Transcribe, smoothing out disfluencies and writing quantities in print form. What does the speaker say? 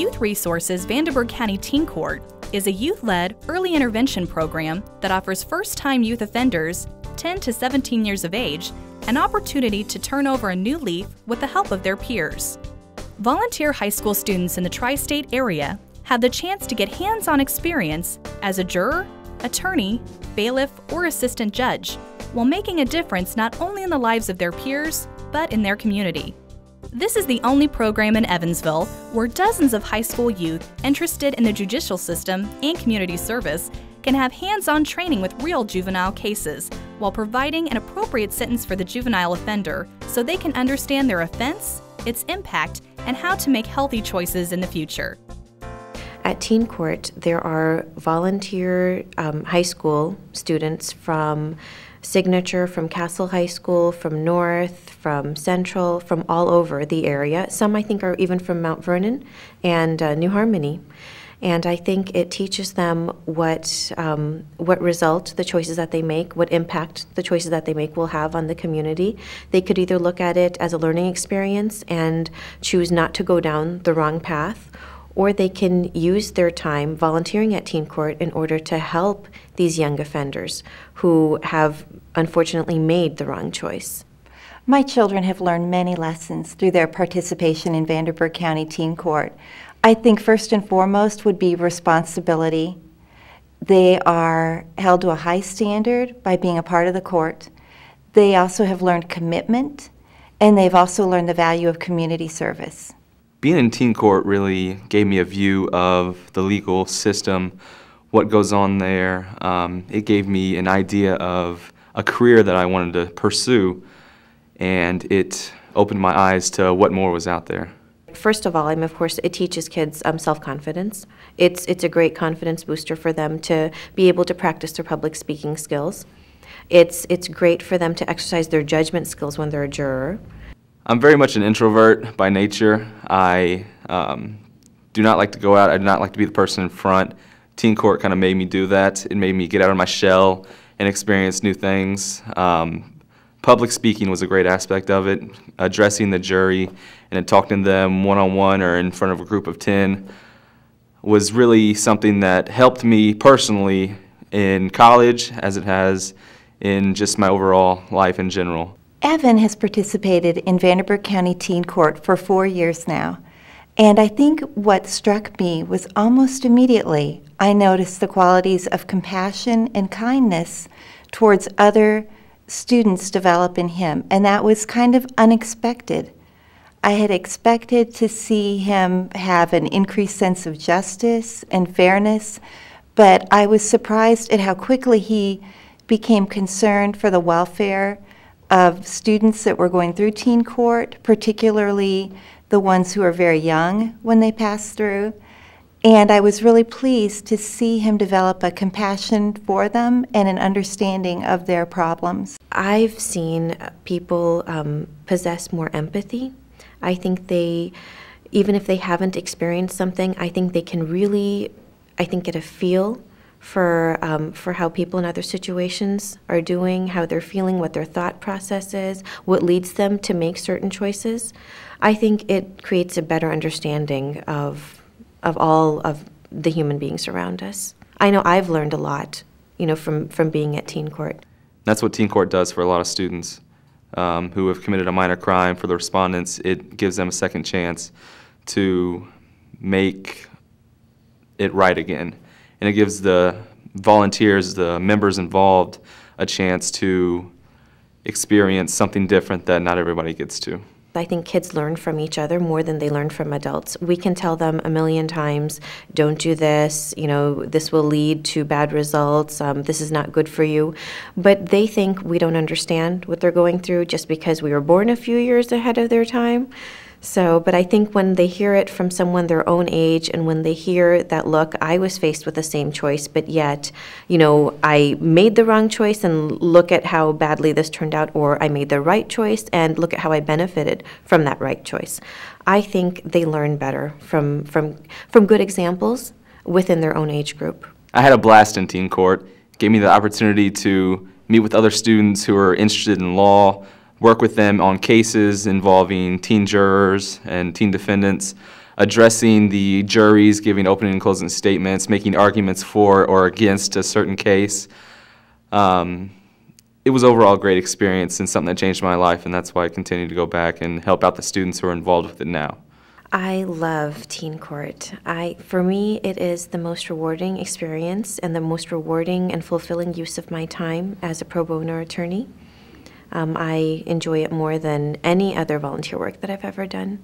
Youth Resources Vanderburgh County Teen Court is a youth-led early intervention program that offers first-time youth offenders, 10 to 17 years of age, an opportunity to turn over a new leaf with the help of their peers. Volunteer high school students in the tri-state area have the chance to get hands-on experience as a juror, attorney, bailiff, or assistant judge, while making a difference not only in the lives of their peers, but in their community. This is the only program in Evansville where dozens of high school youth interested in the judicial system and community service can have hands-on training with real juvenile cases while providing an appropriate sentence for the juvenile offender so they can understand their offense, its impact, and how to make healthy choices in the future. At Teen Court, there are volunteer high school students from Signature, from Castle High School, from North, from Central, from all over the area. Some I think are even from Mount Vernon and New Harmony. And I think it teaches them what result the choices that they make, what impact the choices that they make will have on the community. They could either look at it as a learning experience and choose not to go down the wrong path, or they can use their time volunteering at Teen Court in order to help these young offenders who have unfortunately made the wrong choice. My children have learned many lessons through their participation in Vanderburgh County Teen Court. I think first and foremost would be responsibility. They are held to a high standard by being a part of the court. They also have learned commitment, and they've also learned the value of community service. Being in Teen Court really gave me a view of the legal system, what goes on there. It gave me an idea of a career that I wanted to pursue, and it opened my eyes to what more was out there. First of all, of course, it teaches kids self-confidence. It's a great confidence booster for them to be able to practice their public speaking skills. It's great for them to exercise their judgment skills when they're a juror. I'm very much an introvert by nature. I do not like to go out. I do not like to be the person in front. Teen Court kind of made me do that. It made me get out of my shell and experience new things. Public speaking was a great aspect of it. Addressing the jury and then talking to them one-on-one or in front of a group of 10 was really something that helped me personally in college as it has in just my overall life in general. Evan has participated in Vanderburgh County Teen Court for 4 years now, and I think what struck me was almost immediately I noticed the qualities of compassion and kindness towards other students develop in him, and that was kind of unexpected. I had expected to see him have an increased sense of justice and fairness, but I was surprised at how quickly he became concerned for the welfare of students that were going through Teen Court, particularly the ones who are very young when they pass through. And I was really pleased to see him develop a compassion for them and an understanding of their problems. I've seen people possess more empathy. I think even if they haven't experienced something, I think they can really, get a feel for how people in other situations are doing, how they're feeling, what their thought process is, what leads them to make certain choices. I think it creates a better understanding of all of the human beings around us. I know I've learned a lot, from being at Teen Court. That's what Teen Court does for a lot of students who have committed a minor crime. For the respondents, it gives them a second chance to make it right again. And it gives the volunteers, the members involved, a chance to experience something different that not everybody gets to. I think kids learn from each other more than they learn from adults. We can tell them a million times, don't do this, this will lead to bad results, this is not good for you. But they think we don't understand what they're going through just because we were born a few years ahead of their time. But I think when they hear it from someone their own age, and when they hear that, look, I was faced with the same choice, but yet, I made the wrong choice and look at how badly this turned out, or I made the right choice and look at how I benefited from that right choice. I think they learn better from good examples within their own age group. I had a blast in Teen Court. It gave me the opportunity to meet with other students who are interested in law, work with them on cases involving teen jurors and teen defendants. addressing the juries, giving opening and closing statements, making arguments for or against a certain case. It was overall a great experience and something that changed my life, and that's why I continue to go back and help out the students who are involved with it now. I love teen court. For me, it is the most rewarding experience and the most rewarding and fulfilling use of my time as a pro bono attorney. I enjoy it more than any other volunteer work that I've ever done.